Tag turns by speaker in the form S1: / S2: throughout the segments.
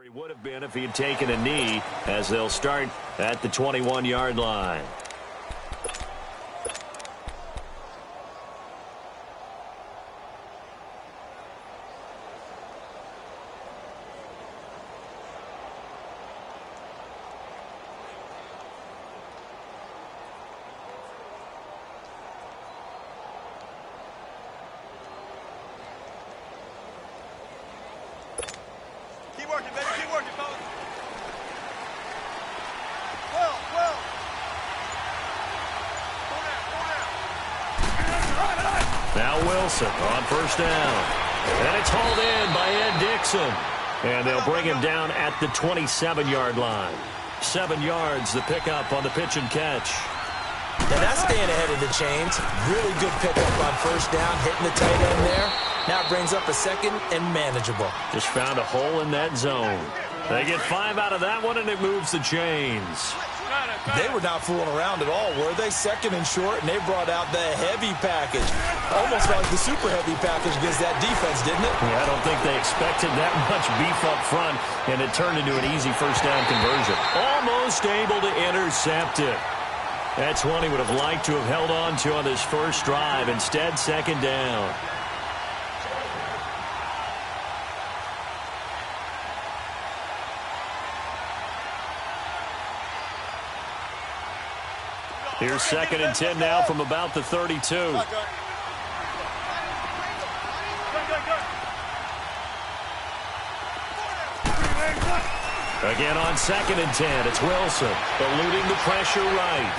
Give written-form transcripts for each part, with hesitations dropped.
S1: He would have been if he had taken a knee, as they'll start at the 21-yard line. Now Wilson on first down. And it's hauled in by Ed Dixon. And they'll bring him down at the 27-yard line. 7 yards, the pickup on the pitch and catch.
S2: Now that's staying ahead of the chains. Really good pickup on first down, hitting the tight end there. Now it brings up a second and manageable.
S1: Just found a hole in that zone. They get 5 out of that one, and it moves the chains.
S2: They were not fooling around at all, were they? Second and short, and they brought out the heavy package. Almost like the super heavy package against that defense, didn't it?
S1: Yeah, I don't think they expected that much beef up front, and it turned into an easy first down conversion. Almost able to intercept it. That's one he would have liked to have held on to on this first drive. Instead, second down. Here's second and 10 now from about the 32. Again on second and 10, it's Wilson, eluding the pressure right.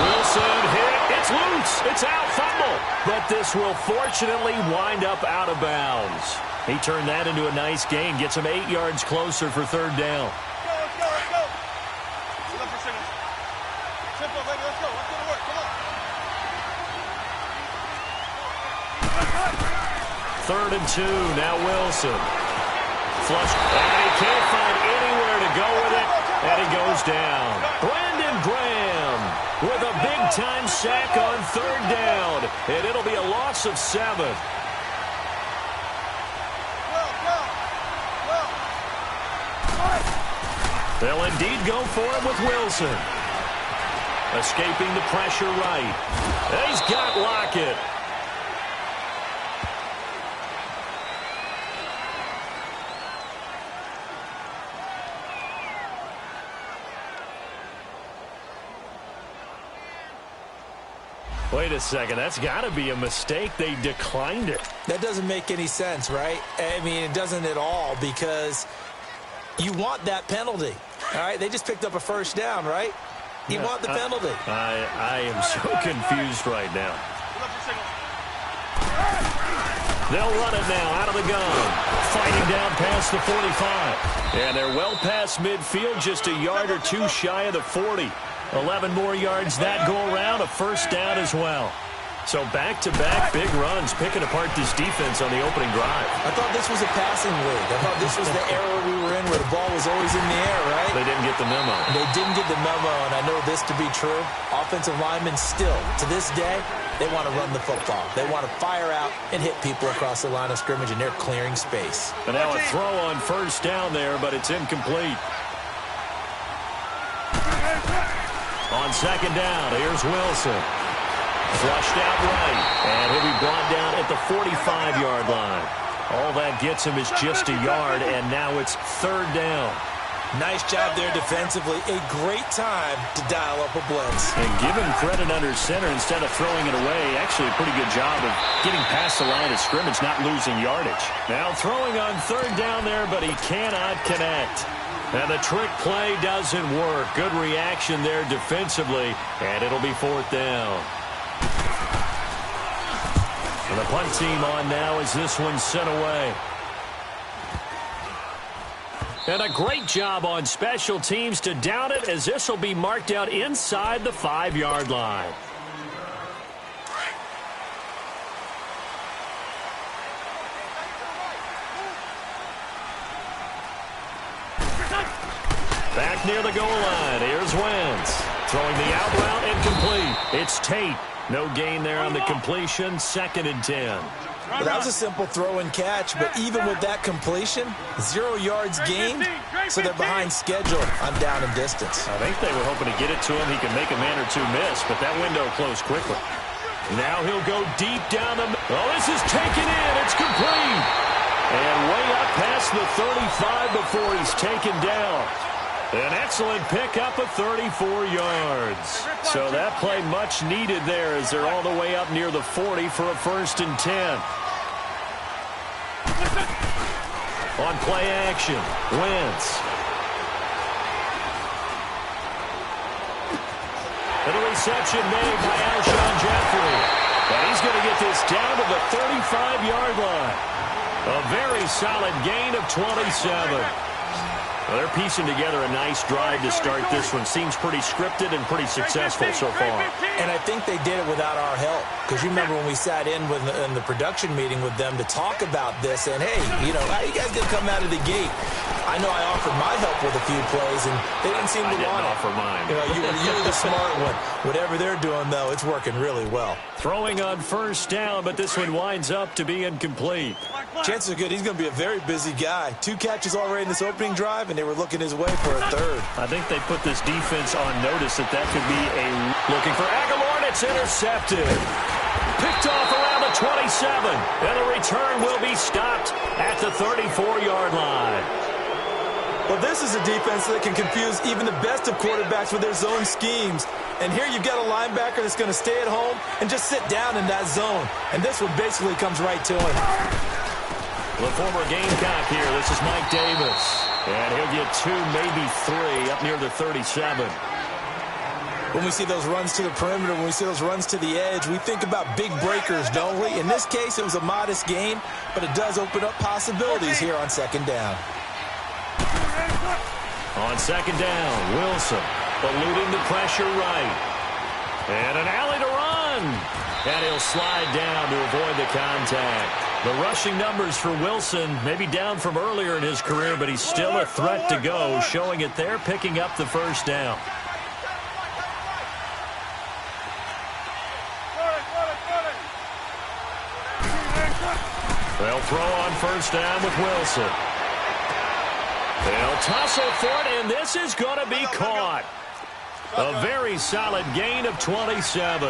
S1: Wilson hit, it's loose, it's out, fumble. But this will fortunately wind up out of bounds. He turned that into a nice gain, gets him 8 yards closer for third down. Third and 2, now Wilson. Flush, and he can't find anywhere to go with it, and he goes down. Brandon Graham with a big-time sack on third down, and it'll be a loss of 7. They'll indeed go for it with Wilson. Escaping the pressure right. He's got Lockett. Wait a second, that's got to be a mistake. They declined it.
S2: That doesn't make any sense, right? I mean, it doesn't at all, because you want that penalty. All right, they just picked up a first down, right? You want the penalty.
S1: I am so confused right now. They'll run it now out of the gun. Fighting down past the 45. And they're well past midfield, just a yard or two shy of the 40. 11 more yards that go around, a first down as well. So back-to-back big runs, picking apart this defense on the opening drive.
S2: I thought this was a passing league. I thought this was the era we were in where the ball was always in the air, right?
S1: They didn't get the memo.
S2: They didn't get the memo, and I know this to be true. Offensive linemen still, to this day, they want to run the football. They want to fire out and hit people across the line of scrimmage, and they're clearing space.
S1: And now a throw on first down there, but it's incomplete. On second down, here's Wilson. Flushed out right, and he'll be brought down at the 45-yard line. All that gets him is just a yard, and now it's third down.
S2: Nice job there defensively. A great time to dial up a blitz.
S1: And give him credit under center instead of throwing it away. Actually, a pretty good job of getting past the line of scrimmage, not losing yardage. Now throwing on third down there, but he cannot connect. And the trick play doesn't work. Good reaction there defensively, and it'll be fourth down. And the punt team on now as this one's sent away. And a great job on special teams to down it, as this will be marked out inside the 5-yard line. Back near the goal line. Here's Wentz. Throwing the out route, incomplete. It's Tate. No gain there on the completion. Second and 10.
S2: Well, that was a simple throw and catch, but even with that completion, 0 yards gained, so they're behind schedule on down and distance.
S1: I think they were hoping to get it to him. He could make a man or two miss, but that window closed quickly. Now he'll go deep down the middle. Oh, this is taken in. It's complete. And way up past the 35 before he's taken down. An excellent pickup of 34 yards. So that play much needed there as they're all the way up near the 40 for a 1st and 10. On play action, Wentz. And a reception made by Alshon Jeffrey. And he's going to get this down to the 35-yard line. A very solid gain of 27. Well, they're piecing together a nice drive to start this one. Seems pretty scripted and pretty successful so far.
S2: And I think they did it without our help. Because you remember when we sat in the production meeting with them to talk about this, and hey, you know, how you guys didn't come out of the gate? I know I offered my help with a few plays, and they didn't seem to want it.
S1: I didn't offer mine.
S2: You know, you were the smart one. Whatever they're doing, though, it's working really well.
S1: Throwing on 1st down, but this one winds up to be incomplete.
S2: Chances are good he's going to be a very busy guy. 2 catches already in this opening drive, and they were looking his way for a 3rd.
S1: I think they put this defense on notice that could be a... Looking for Aguilar, and it's intercepted. Picked off around the 27, and the return will be stopped at the 34-yard line.
S2: Well, this is a defense that can confuse even the best of quarterbacks with their zone schemes. And here you've got a linebacker that's going to stay at home and just sit down in that zone. And this one basically comes right to him.
S1: The former Gamecock here. This is Mike Davis. And he'll get 2, maybe 3 up near the 37.
S2: When we see those runs to the perimeter, when we see those runs to the edge, we think about big breakers, don't we? In this case, it was a modest gain, but it does open up possibilities here on 2nd down.
S1: On 2nd down, Wilson eluding the pressure right. And an alley to run. And he'll slide down to avoid the contact. The rushing numbers for Wilson maybe down from earlier in his career, but he's still a threat to go, showing it there, picking up the 1st down. They'll throw on 1st down with Wilson. They'll tussle for it, and this is going to be caught. A very solid gain of 27.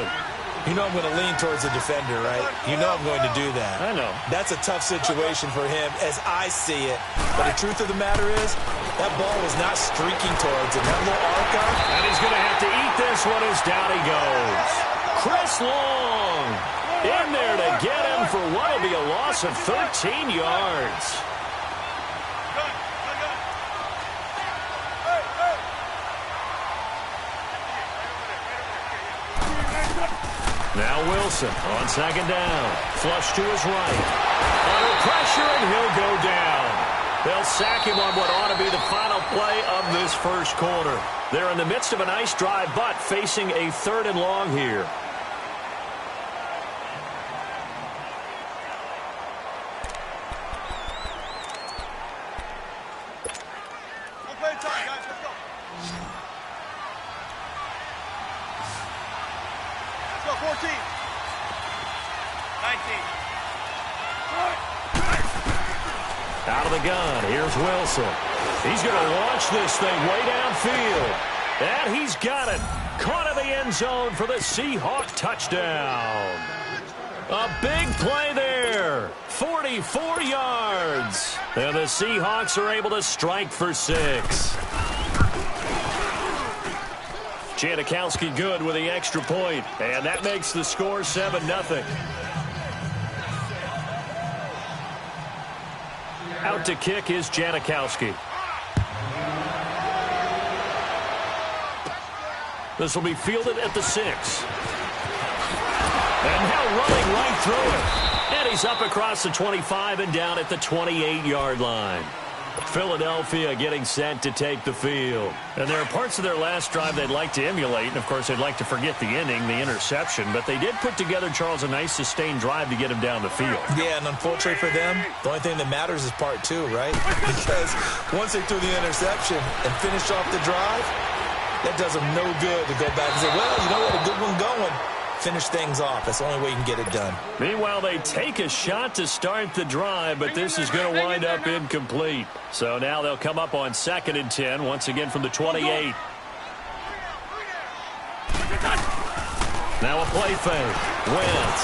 S2: You know I'm going to lean towards the defender, right? You know I'm going to do that.
S1: I know.
S2: That's a tough situation for him as I see it. But the truth of the matter is, that ball was not streaking towards him. That little arc on.
S1: And he's going to have to eat this one as down he goes. Chris Long in there to get him for what will be a loss of 13 yards. Now Wilson on 2nd down. Flush to his right. Under pressure, and he'll go down. They'll sack him on what ought to be the final play of this 1st quarter. They're in the midst of a nice drive, but facing a 3rd and long here. Out of the gun, here's Wilson. He's going to launch this thing way downfield. And he's got it. Caught in the end zone for the Seahawk touchdown. A big play there. 44 yards. And the Seahawks are able to strike for 6. Janikowski good with the extra point. And that makes the score 7-0. Out to kick is Janikowski. This will be fielded at the 6. And now running right through it. And he's up across the 25 and down at the 28-yard line. Philadelphia getting set to take the field. And there are parts of their last drive they'd like to emulate. And, of course, they'd like to forget the ending, the interception. But they did put together, Charles, a nice sustained drive to get him down the field. Yeah, and unfortunately for them, the only thing that matters is part 2, right? Because once they threw the interception and finished off the drive, that does them no good to go back and say, well, you know what, a good one going.
S2: finish things off. That's the only way you can get it done.
S1: Meanwhile, they take a shot to start the drive, but this is going to wind up incomplete. So now they'll come up on 2nd and 10, once again from the 28. Now a play fake. Wentz.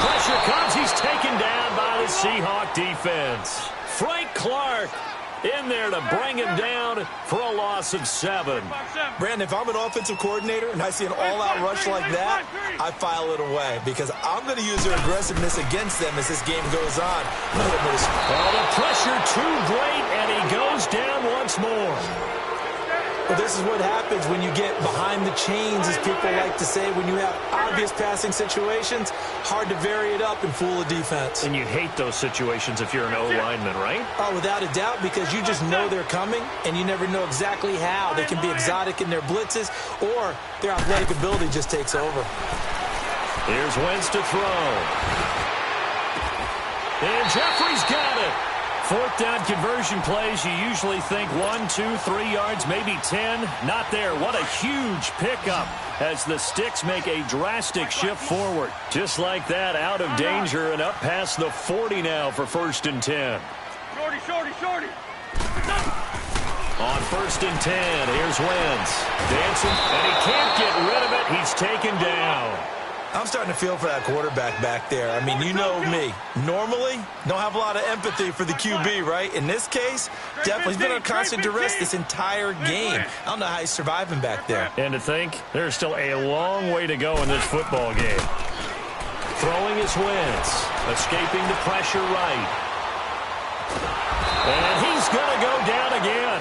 S1: Pressure comes. He's taken down by the Seahawk defense. Frank Clark in there to bring him down for a loss of 7.
S2: Brandon, if I'm an offensive coordinator and I see an all-out rush like that, I file it away because I'm going to use their aggressiveness against them as this game goes on.
S1: Well, the pressure too great, and he goes down once more.
S2: Well, this is what happens when you get behind the chains, as people like to say. When you have obvious passing situations, hard to vary it up and fool a defense.
S1: And you hate those situations if you're an O-lineman, right?
S2: Oh, without a doubt, because you just know they're coming, and you never know exactly how. They can be exotic in their blitzes, or their athletic ability just takes over.
S1: Here's Wentz to throw. And Jeffrey's got it. 4th down conversion plays, you usually think 1, 2, 3 yards, maybe 10. Not there. What a huge pickup as the Sticks make a drastic shift forward. Just like that, out of danger and up past the 40 now for 1st and 10.
S3: Shorty.
S1: On 1st and 10, here's Wentz. Dancing, and he can't get rid of it. He's taken down.
S2: I'm starting to feel for that quarterback back there. I mean, you know me. Normally, don't have a lot of empathy for the QB, right? In this case, definitely. He's been under constant duress this entire game. I don't know how he's surviving back there.
S1: And to think, there's still a long way to go in this football game. Throwing his Wentz. Escaping the pressure right. And he's going to go down again.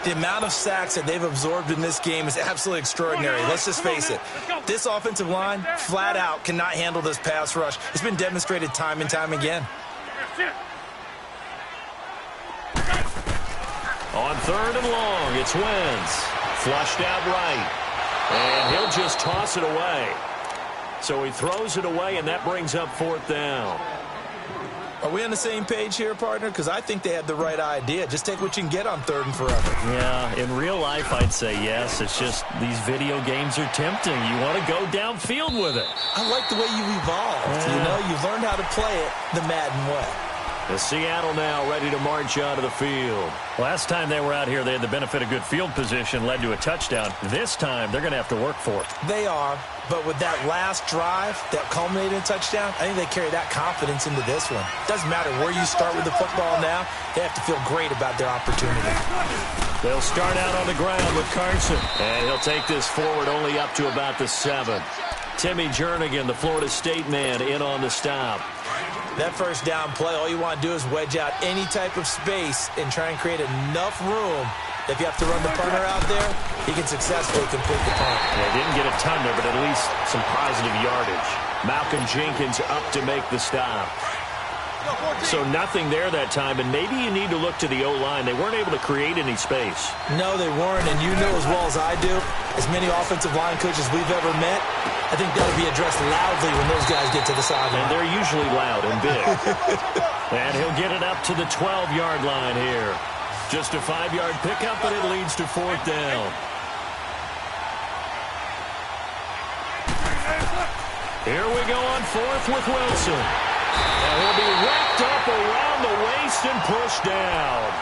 S2: The amount of sacks that they've absorbed in this game is absolutely extraordinary. Let's just face it. This offensive line, flat out, cannot handle this pass rush. It's been demonstrated time and time again.
S1: On 3rd and long, it's Wentz. Flushed out right. And he'll just toss it away. So he throws it away, and that brings up 4th down.
S2: Are we on the same page here, partner? Because I think they had the right idea. Just take what you can get on 3rd and forever.
S1: Yeah, in real life, I'd say yes. It's just these video games are tempting. You want to go downfield with it.
S2: I like the way you've evolved. Yeah. You know, you've learned how to play it the Madden way.
S1: The Seattle now ready to march onto the field. Last time they were out here, they had the benefit of good field position, led to a touchdown. This time, they're going to have to work for it.
S2: They are, but with that last drive that culminated in a touchdown, I think they carry that confidence into this one. Doesn't matter where you start with the football now, they have to feel great about their opportunity.
S1: They'll start out on the ground with Carson, and he'll take this forward only up to about the 7. Timmy Jernigan, the Florida State man, in on the stop.
S2: That 1st down play, all you want to do is wedge out any type of space and try and create enough room. If you have to run the punter out there, he can successfully complete the punt.
S1: Yeah, didn't get a ton there, but at least some positive yardage. Malcolm Jenkins up to make the stop. So nothing there that time, and maybe you need to look to the O-line. They weren't able to create any space.
S2: No, they weren't, and you know as well as I do, as many offensive line coaches we've ever met, I think that'll be addressed loudly when those guys get to the sideline.
S1: And they're usually loud and big. And he'll get it up to the 12-yard line here. Just a 5-yard pickup, but it leads to 4th down. Here we go on 4th with Wilson. And he'll be wrapped up around the waist and pushed down.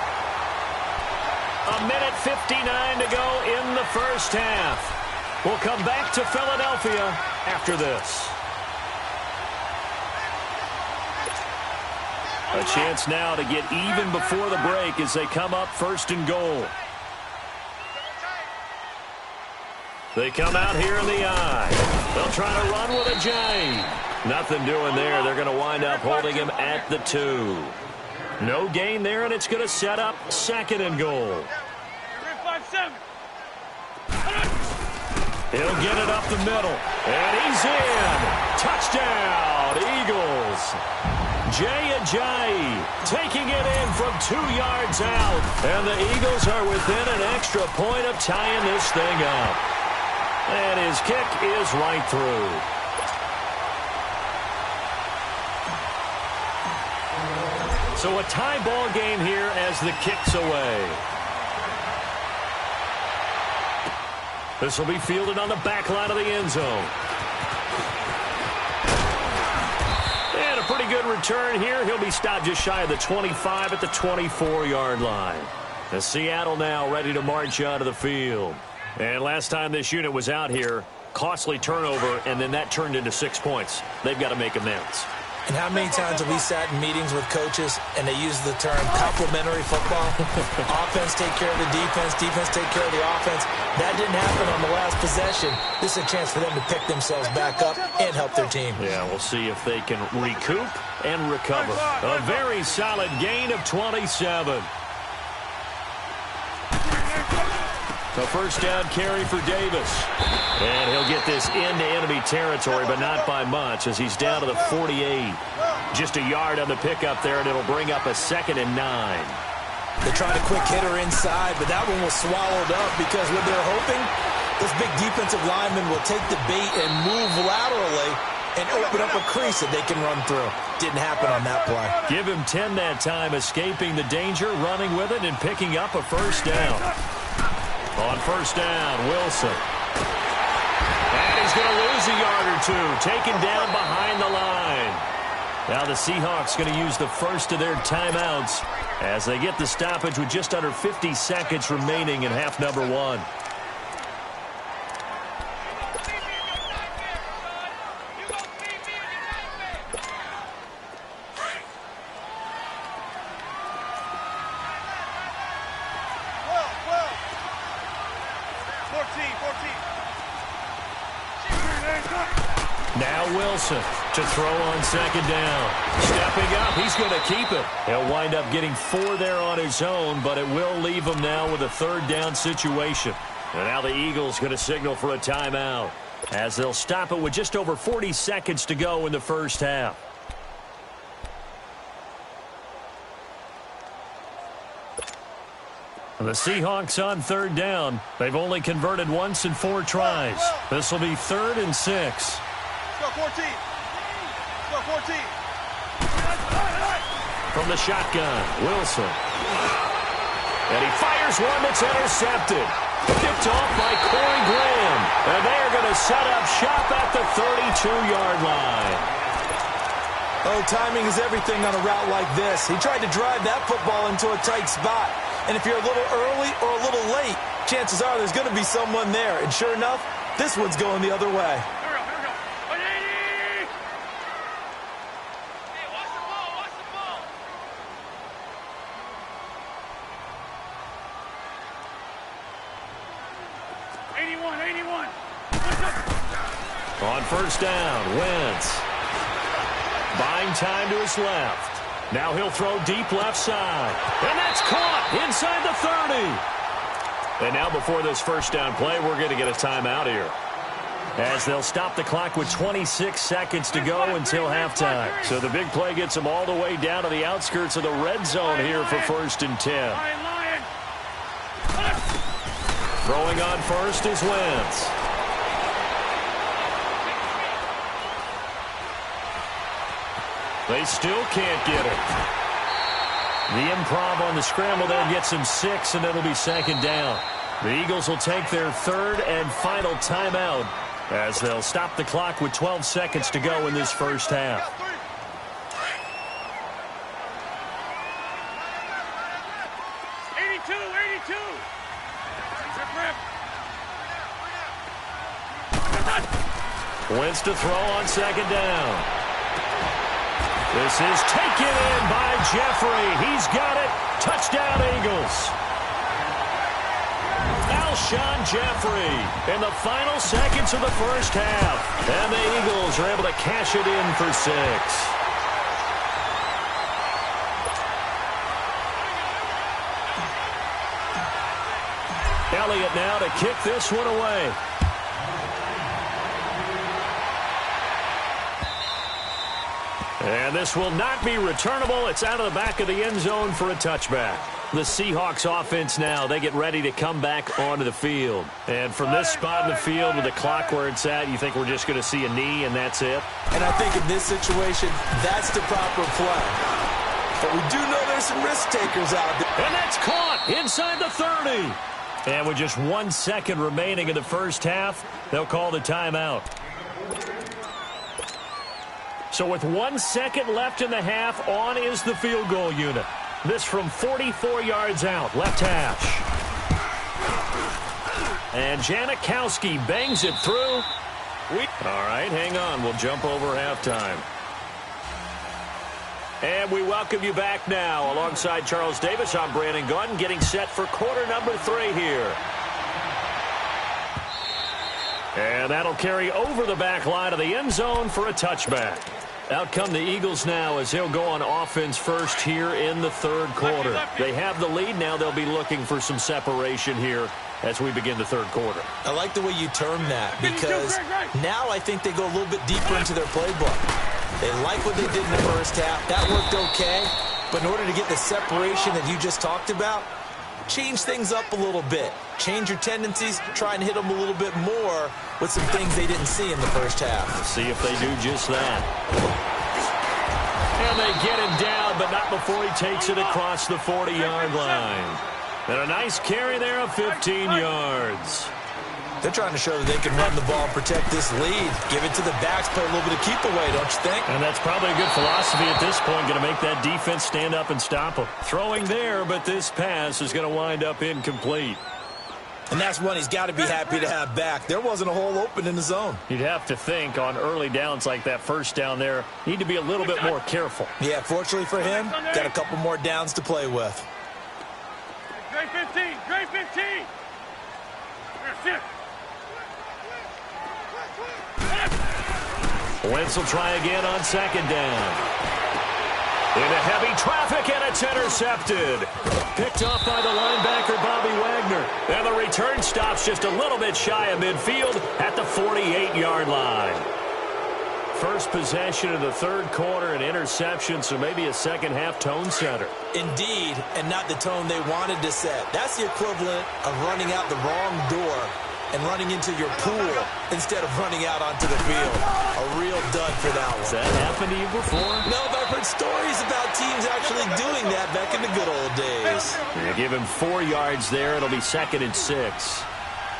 S1: 1:59 to go in the 1st half. We'll come back to Philadelphia after this. A chance now to get even before the break as they come up 1st and goal. They come out here in the eye. They'll try to run with a J. Nothing doing there. They're going to wind up holding him at the 2. No gain there, and it's going to set up 2nd and goal. He'll get it up the middle, and he's in. Touchdown, Eagles. Jay Ajayi taking it in from 2 yards out, and the Eagles are within an extra point of tying this thing up. And his kick is right through. So a tie ball game here as the kick's away. This will be fielded on the back line of the end zone. good return here. He'll be stopped just shy of the 25 at the 24-yard line. The Seattle now ready to march onto the field. And last time this unit was out here, costly turnover, and then that turned into 6 points. They've got to make amends.
S2: And how many times have we sat in meetings with coaches and they use the term complementary football? Offense take care of the defense, defense take care of the offense. That didn't happen on the last possession. This is a chance for them to pick themselves back up and help their team.
S1: Yeah, we'll see if they can recoup and recover. A very solid gain of 27. The first down carry for Davis. And he'll get this into enemy territory, but not by much as he's down to the 48. Just a yard on the pickup there, and it'll bring up a 2nd and 9.
S2: They tried a quick hitter inside, but that one was swallowed up because what they're hoping, those big defensive linemen will take the bait and move laterally and open up a crease that they can run through. Didn't happen on that play.
S1: Give him 10 that time, escaping the danger, running with it, and picking up a first down. On first down, Wilson. And he's going to lose a yard or two, taken down behind the line. Now the Seahawks going to use the first of their timeouts as they get the stoppage with just under 50 seconds remaining in half number 1. Now Wilson to throw on second down. Stepping up, he's going to keep it. He'll wind up getting 4 there on his own, but it will leave him now with a third down situation. And now the Eagles going to signal for a timeout as they'll stop it with just over 40 seconds to go in the first half. The Seahawks on third down. They've only converted once in 4 tries. This will be 3rd and 6.
S3: Let's go 14. Let's go 14.
S1: From the shotgun, Wilson. And he fires one that's intercepted. Picked off by Corey Graham. And they are going to set up shop at the 32-yard line.
S2: Oh, timing is everything on a route like this. He tried to drive that football into a tight spot. And if you're a little early or a little late, chances are there's going to be someone there. And sure enough, this one's going the other way.
S3: Here we go. 180. Hey, watch the ball. Watch the ball.
S1: On first down, Wentz. Buying time to his left. Now he'll throw deep left side. And that's caught inside the 30. And now before this first down play, we're going to get a timeout here, as they'll stop the clock with 26 seconds to go until halftime. So the big play gets them all the way down to the outskirts of the red zone here for 1st and 10. Throwing on first is Wentz. They still can't get it. The improv on the scramble there gets him 6, and it'll be 2nd down. The Eagles will take their 3rd and final timeout, as they'll stop the clock with 12 seconds to go in this first half. Wentz to throw on 2nd down. This is taken in by Jeffrey. He's got it. Touchdown, Eagles. Alshon Jeffrey in the final seconds of the first half. And the Eagles are able to cash it in for 6. Elliott now to kick this one away. And this will not be returnable. It's out of the back of the end zone for a touchback. The Seahawks offense now, they get ready to come back onto the field. And from this spot in the field with the clock where it's at, you think we're just going to see a knee and that's it?
S2: And I think in this situation, that's the proper play. But we do know there's some risk takers out there.
S1: And that's caught inside the 30. And with just 1 second remaining in the first half, they'll call the timeout. So with 1 second left in the half, on is the field goal unit. This from 44 yards out, left hash. And Janikowski bangs it through. All right, hang on. We'll jump over halftime. And we welcome you back now. Alongside Charles Davis, I'm Brandon Gunn, getting set for quarter number 3 here. And that'll carry over the back line of the end zone for a touchback. Out come the Eagles now as they'll go on offense first here in the third quarter. They have the lead now. They'll be looking for some separation here as we begin the third quarter.
S2: I like the way you term that because now I think they go a little bit deeper into their playbook. They like what they did in the first half. That worked okay. But in order to get the separation that you just talked about, change things up a little bit. Change your tendencies. Try and hit them a little bit more with some things they didn't see in the first half.
S1: Let's see if they do just that. And they get him down, but not before he takes it across the 40-yard line. And a nice carry there of 15 yards.
S2: They're trying to show that they can run the ball and protect this lead. Give it to the backs, play a little bit of keep away, don't you think?
S1: And that's probably a good philosophy at this point, going to make that defense stand up and stop them. Throwing there, but this pass is going to wind up incomplete.
S2: And that's one he's got to be happy to have back. There wasn't a hole open in the zone.
S1: You'd have to think on early downs like that first down there, need to be a little bit more careful.
S2: Yeah, fortunately for him, got a couple more downs to play with.
S3: Gray 15, Gray 15.
S1: Wentz will try again on second down. Into heavy traffic, and it's intercepted. Picked off by the linebacker, Bobby Wagner. And the return stops just a little bit shy of midfield at the 48-yard line. First possession of the third quarter, an interception, so maybe a second-half tone setter.
S2: Indeed, and not the tone they wanted to set. That's the equivalent of running out the wrong door and running into your pool instead of running out onto the field. A real dud for that one.
S1: Has that happened to you before?
S2: No, but I've heard stories about teams actually doing that back in the good old days.
S1: They give him 4 yards there. It'll be 2nd and 6.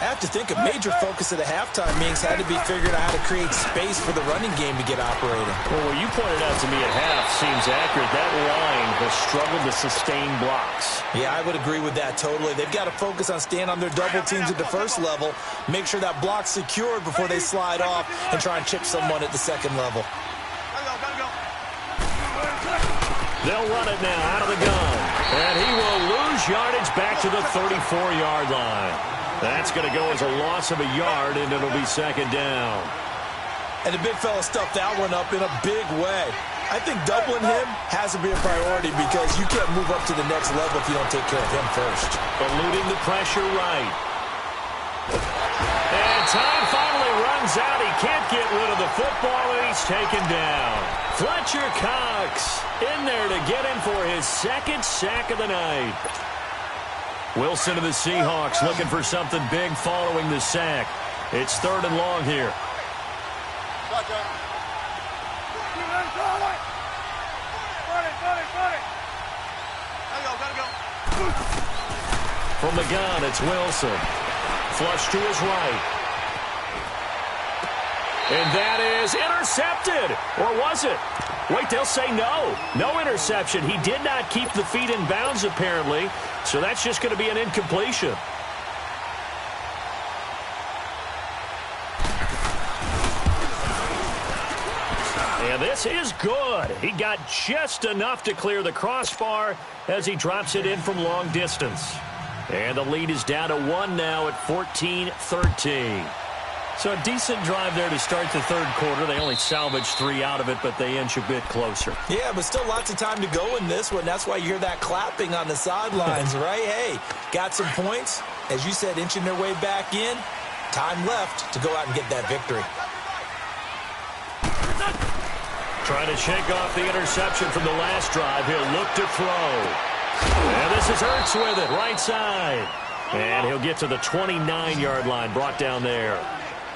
S2: I have to think a major focus of the halftime meetings had to be figuring out how to create space for the running game to get operating.
S1: Well, what you pointed out to me at half seems accurate. That line has struggled to sustain blocks.
S2: Yeah, I would agree with that totally. They've got to focus on staying on their double teams at the first level, make sure that block's secured before they slide off and try and chip someone at the second level.
S1: They'll run it now out of the gun. And he will lose yardage back to the 34-yard line. That's going to go as a loss of a yard, and it'll be 2nd down.
S2: And the big fella stuffed that one up in a big way. I think doubling him has to be a priority because you can't move up to the next level if you don't take care of him first.
S1: Eluding the pressure right. And time finally runs out. He can't get rid of the football, and he's taken down. Fletcher Cox in there to get him for his 2nd sack of the night. Wilson of the Seahawks looking for something big following the sack. It's 3rd and long here. From the gun, it's Wilson. Flush to his right. And that is intercepted. Or was it? Wait, they'll say no. No interception. He did not keep the feet in bounds, apparently. So that's just going to be an incompletion. And this is good. He got just enough to clear the crossbar as he drops it in from long distance. And the lead is down to 1 now at 14-13. So a decent drive there to start the third quarter. They only salvaged 3 out of it, but they inch a bit closer.
S2: Yeah, but still lots of time to go in this one. That's why you hear that clapping on the sidelines, right? Hey, got some points. As you said, inching their way back in. Time left to go out and get that victory.
S1: Trying to shake off the interception from the last drive. He'll look to throw. And this is Ertz with it, right side. And he'll get to the 29-yard line, brought down there.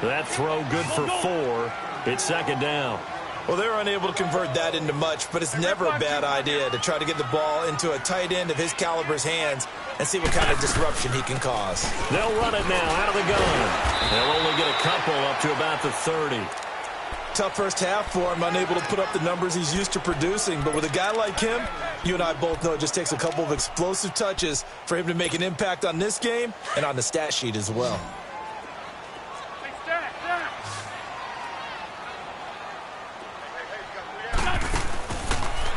S1: That throw good for 4. It's 2nd down.
S2: Well, they're unable to convert that into much, but it's never a bad idea to try to get the ball into a tight end of his caliber's hands and see what kind of disruption he can cause.
S1: They'll run it now out of the gun. They'll only get a couple up to about the 30.
S2: Tough first half for him, unable to put up the numbers he's used to producing. But with a guy like him, you and I both know it just takes a couple of explosive touches for him to make an impact on this game and on the stat sheet as well.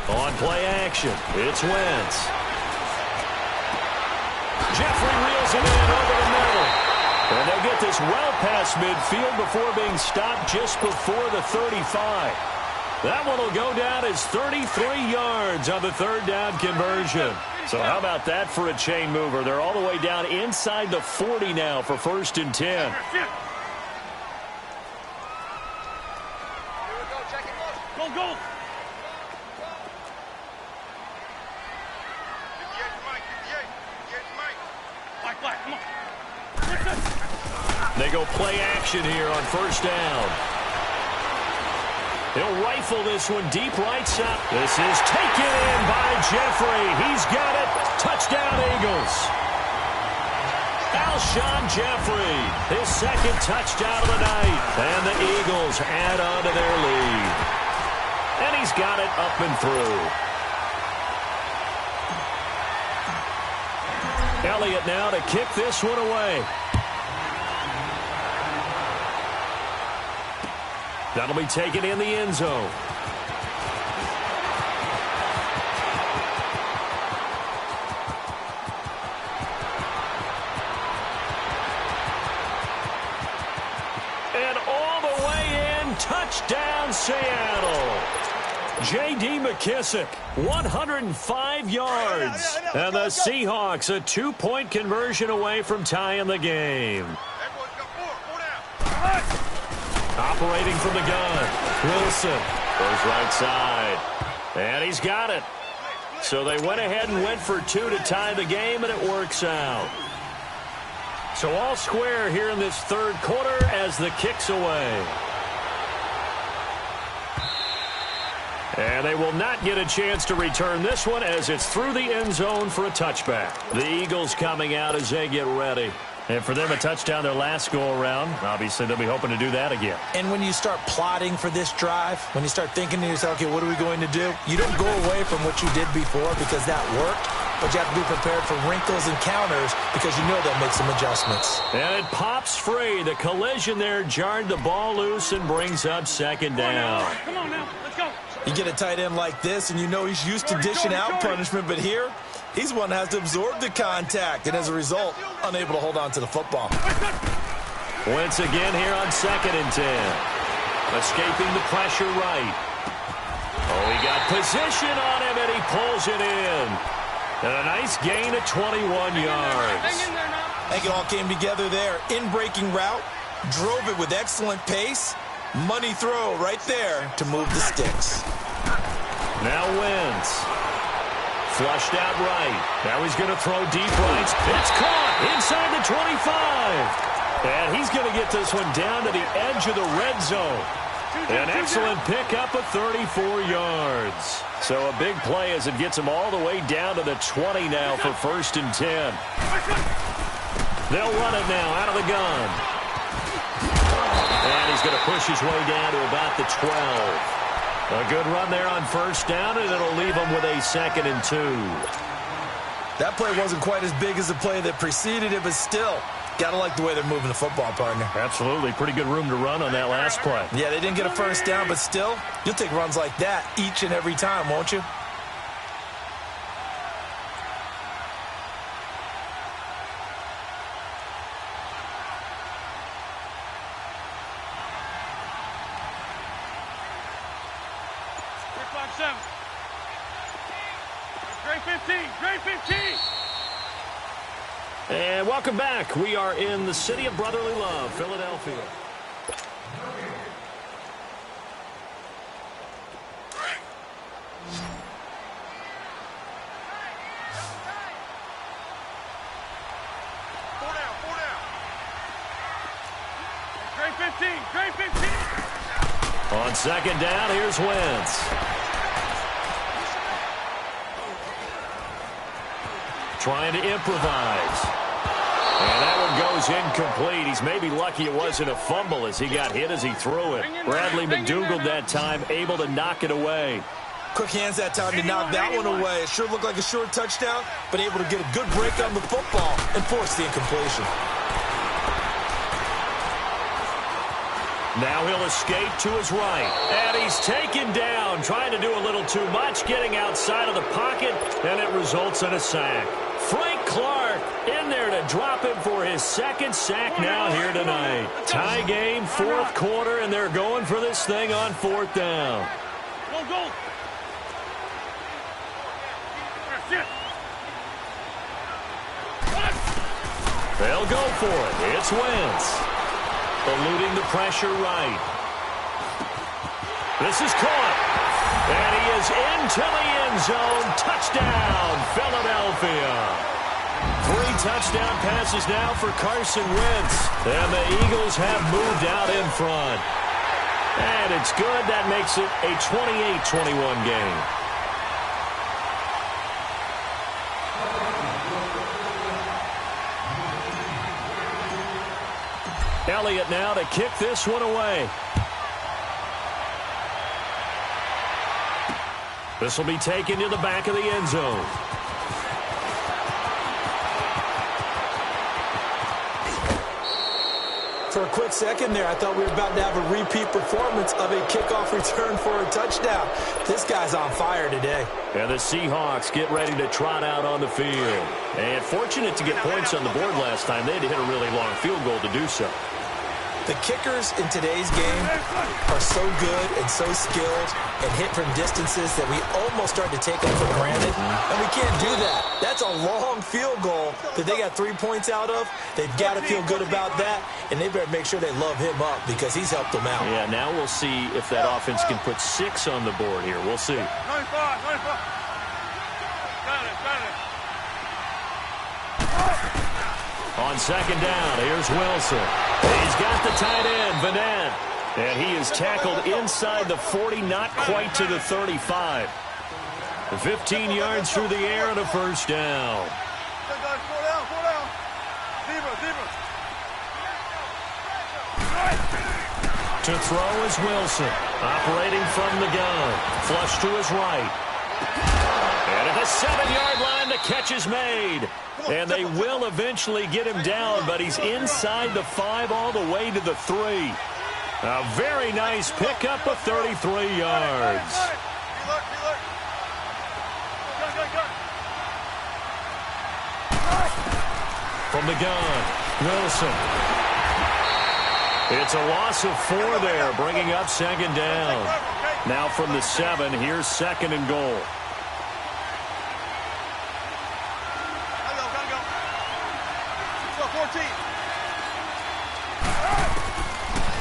S1: On play action, it's Wentz. Jeffrey reels it in over the middle. And they'll get this well past midfield before being stopped just before the 35. That one will go down as 33 yards on the third down conversion. So how about that for a chain mover? They're all the way down inside the 40 now for 1st and 10.
S3: Go, go.
S1: They go play action here on 1st down. He'll rifle this one deep right side. This is taken in by Jeffrey. He's got it. Touchdown, Eagles. Alshon Jeffrey, his 2nd touchdown of the night. And the Eagles add on to their lead. And he's got it up and through. Elliott now to kick this one away. That'll be taken in the end zone. And all the way in, touchdown Seattle. J.D. McKissick, 105 yards. And the Seahawks a 2-point conversion away from tying the game. Operating from the gun, Wilson goes right side. And he's got it. So they went ahead and went for 2 to tie the game, and it works out. So all square here in this 3rd quarter as the kick's away. And they will not get a chance to return this one as it's through the end zone for a touchback. The Eagles coming out as they get ready. And for them, a touchdown their last go-around. Obviously, they'll be hoping to do that again.
S2: And when you start plotting for this drive, when you start thinking to yourself, okay, what are we going to do? You don't go away from what you did before because that worked, but you have to be prepared for wrinkles and counters because you know they'll make some adjustments.
S1: And it pops free. The collision there jarred the ball loose and brings up 2nd down.
S3: Come on now, let's go.
S2: You get a tight end like this, and you know he's used to dishing out punishment, but here, he's one that has to absorb the contact, and as a result, unable to hold on to the football.
S1: Wentz again here on 2nd and 10. Escaping the pressure right. Oh, he got position on him, and he pulls it in. And a nice gain of 21 yards.
S2: I think it all came together there. In-breaking route, drove it with excellent pace. Money throw right there to move the sticks.
S1: Now Wentz. Flushed out right. Now he's going to throw deep right. It's caught inside the 25. And he's going to get this one down to the edge of the red zone. An excellent pickup of 34 yards. So a big play as it gets him all the way down to the 20 now for 1st and 10. They'll run it now out of the gun. And he's going to push his way down to about the 12. A good run there on 1st down, and it'll leave him with a 2nd and 2.
S2: That play wasn't quite as big as the play that preceded it, but still, got to like the way they're moving the football, partner.
S1: Absolutely. Pretty good room to run on that last play.
S2: Yeah, they didn't get a 1st down, but still, you'll take runs like that each and every time, won't you?
S1: And welcome back. We are in the city of brotherly love, Philadelphia.
S3: Four down. Great 15.
S1: On 2nd down, here's Wentz. Trying to improvise. And that one goes incomplete. He's maybe lucky it wasn't a fumble as he got hit as he threw it. Bradley McDougald that time able to knock it away.
S2: Quick hands that time to knock that one away. It sure looked like a short touchdown, but able to get a good break on the football and force the incompletion.
S1: Now he'll escape to his right. And he's taken down, trying to do a little too much, getting outside of the pocket, and it results in a sack. Frank Clark in there to drop him for his second sack now here tonight. Tie game, fourth quarter, and they're going for this thing on fourth down.
S3: Go.
S1: They'll go for it. It's Wentz. Eluding the pressure right. This is caught. And he is into the end zone. Touchdown, Philadelphia. 3 touchdown passes now for Carson Wentz. And the Eagles have moved out in front. And it's good. That makes it a 28-21 game. Elliott now to kick this one away. This will be taken to the back of the end zone.
S2: For a quick second there, I thought we were about to have a repeat performance of a kickoff return for a touchdown. This guy's on fire today.
S1: And the Seahawks get ready to trot out on the field. And fortunate to get points on the board last time. They had to hit a really long field goal to do so.
S2: The kickers in today's game are so good and so skilled and hit from distances that we almost start to take them for granted. And we can't do that. That's a long field goal that they got 3 points out of. They've got to feel good about that, and they better make sure they love him up because he's helped them out.
S1: Yeah, now we'll see if that offense can put 6 on the board here. We'll see.
S3: 95. Got it.
S1: On second down, here's Wilson. He's got the tight end, Vanette. And he is tackled inside the 40, not quite to the 35. 15 yards through the air and a first down.
S3: Slow down. Deeper.
S1: To throw is Wilson, operating from the gun. Flush to his right. And at the 7-yard line, the catch is made. And they will eventually get him down, but he's inside the 5 all the way to the 3. A very nice pickup of 33 yards. From the gun, Wilson. It's a loss of 4 there, bringing up second down. Now from the 7, here's second and goal.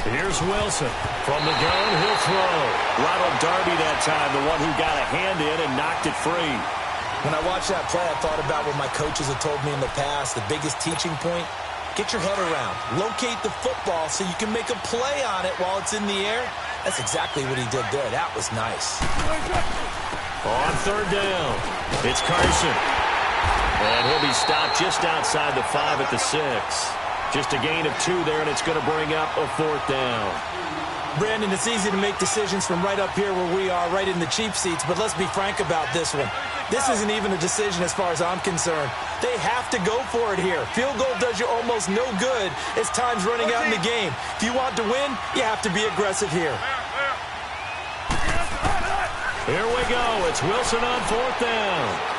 S1: Here's Wilson. From the gun, he'll throw. Ronald Darby that time, the one who got a hand in and knocked it free.
S2: When I watched that play, I thought about what my coaches have told me in the past. The biggest teaching point, get your head around. Locate the football so you can make a play on it while it's in the air. That's exactly what he did there. That was nice.
S1: On third down, it's Carson. And he'll be stopped just outside the 5 at the 6. Just a gain of 2 there, and it's going to bring up a fourth down.
S2: Brandon, it's easy to make decisions from right up here where we are, right in the cheap seats, but let's be frank about this one. This isn't even a decision as far as I'm concerned. They have to go for it here. Field goal does you almost no good as time's running out in the game. If you want to win, you have to be aggressive here.
S1: Here we go. It's Wilson on fourth down.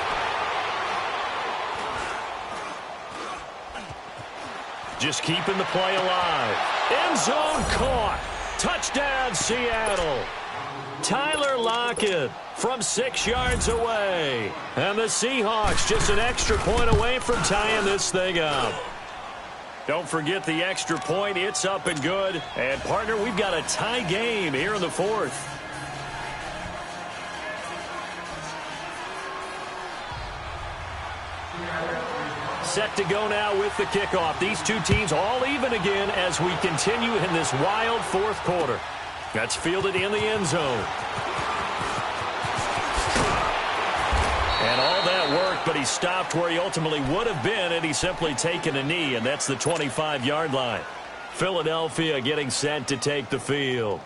S1: Just keeping the play alive. End zone caught. Touchdown, Seattle. Tyler Lockett from 6 yards away. And the Seahawks just an extra point away from tying this thing up. Don't forget the extra point. It's up and good. And, partner, we've got a tie game here in the fourth. Set to go now with the kickoff. These two teams all even again as we continue in this wild fourth quarter. That's fielded in the end zone. And all that work, but he he's stopped where he ultimately would have been had he simply taken a knee, and that's the 25-yard line. Philadelphia getting set to take the field.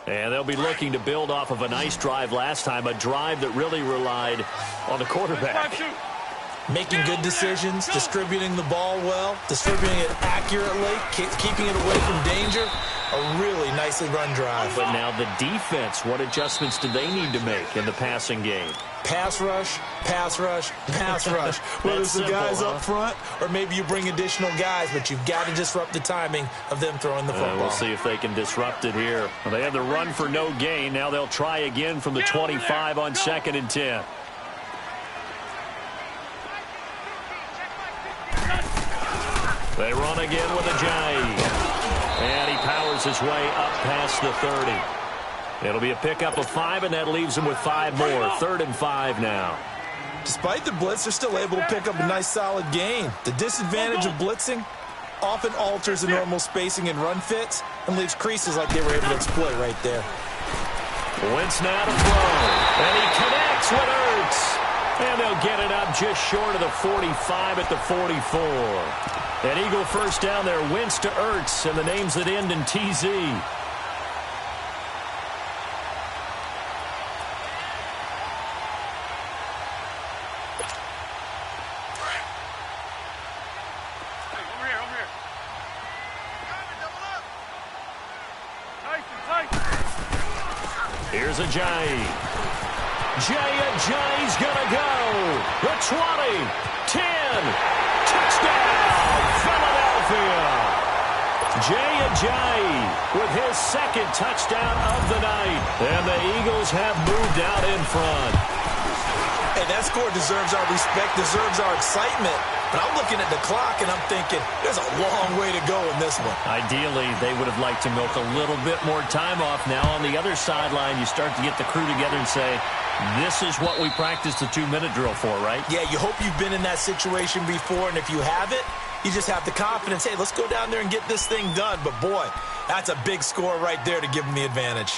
S1: And they'll be looking to build off of a nice drive last time, a drive that really relied on the quarterback.
S2: Making good decisions, distributing the ball well, distributing it accurately, keeping it away from danger. A really nicely run drive.
S1: But now the defense, what adjustments do they need to make in the passing game?
S2: Pass rush, pass rush, pass rush. Whether it's the guys up front or maybe you bring additional guys, but you've got to disrupt the timing of them throwing the football.
S1: We'll see if they can disrupt it here. Well, they had the run for no gain. Now they'll try again from the 25 on 2nd and 10. They run again with Ajayi. And he powers his way up past the 30. It'll be a pickup of 5, and that leaves him with 5 more. 3rd and 5 now.
S2: Despite the blitz, they're still able to pick up a nice, solid gain. The disadvantage of blitzing often alters the normal spacing and run fits and leaves creases like they were able to exploit right there.
S1: Wentz now to throw. And he connects with Ertz. And they'll get it up just short of the 45 at the 44. An Eagle first down there, Wentz to Ertz, and the names that end in TZ. Here's Ajayi. Ajayi's gonna go. The 20, 10, touchdown, Philadelphia. Ajayi with his 2nd touchdown of the night. And the Eagles have moved out in front.
S2: Hey, that score deserves our respect, deserves our excitement. But I'm looking at the clock, and I'm thinking there's a long way to go in this one.
S1: Ideally, they would have liked to milk a little bit more time off. Now on the other sideline, you start to get the crew together and say, this is what we practiced the 2-minute drill for, right?
S2: Yeah, you hope you've been in that situation before, and if you haven't, you just have the confidence, hey, let's go down there and get this thing done. But, boy, that's a big score right there to give them the advantage.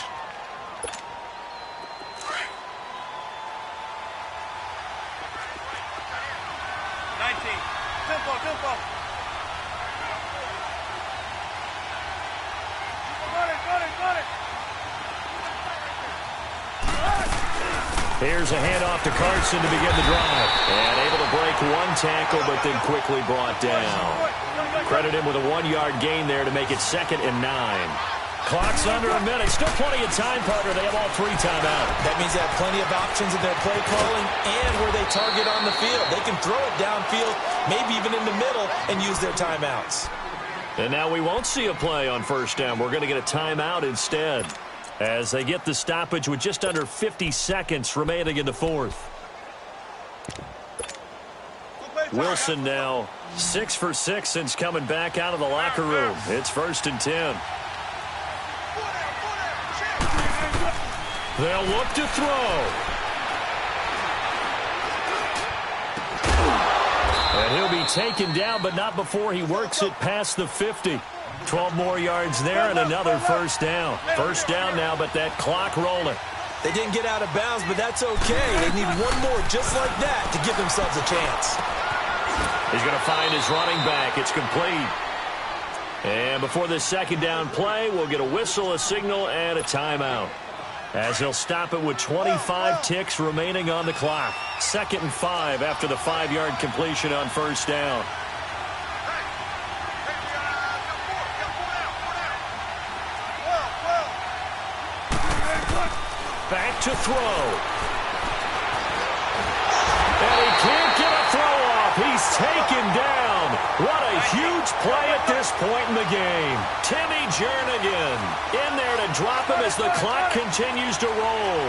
S1: Here's a handoff to Carson to begin the drive. And able to break 1 tackle, but then quickly brought down. Credit him with a 1-yard gain there to make it 2nd and 9. Clock's under a minute. Still plenty of time, partner. They have all 3 timeouts.
S2: That means they have plenty of options in their play calling and where they target on the field. They can throw it downfield, maybe even in the middle, and use their timeouts.
S1: And now we won't see a play on 1st down. We're going to get a timeout instead, as they get the stoppage with just under 50 seconds remaining in the 4th. Wilson now 6 for 6 since coming back out of the locker room. It's 1st and 10. They'll look to throw. And he'll be taken down, but not before he works it past the 50. 12 more yards there and another 1st down. 1st down now, but that clock rolling.
S2: They didn't get out of bounds, but that's okay. They need one more just like that to give themselves a chance.
S1: He's going to find his running back. It's complete. And before this 2nd down play, we'll get a whistle, a signal, and a timeout, as they'll stop it with 25 ticks remaining on the clock. 2nd and 5 after the 5-yard completion on 1st down. Back to throw. And he can't get a throw off. He's taken down. What a huge play at this point in the game. Timmy Jernigan in there to drop him as the clock continues to roll.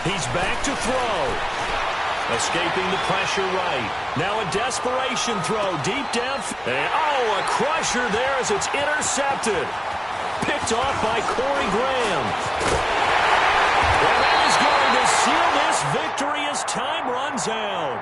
S1: He's back to throw. Escaping the pressure right. Now a desperation throw deep down. And, oh, a crusher there as it's intercepted. Picked off by Corey Graham. And that is going to seal this victory as time runs out.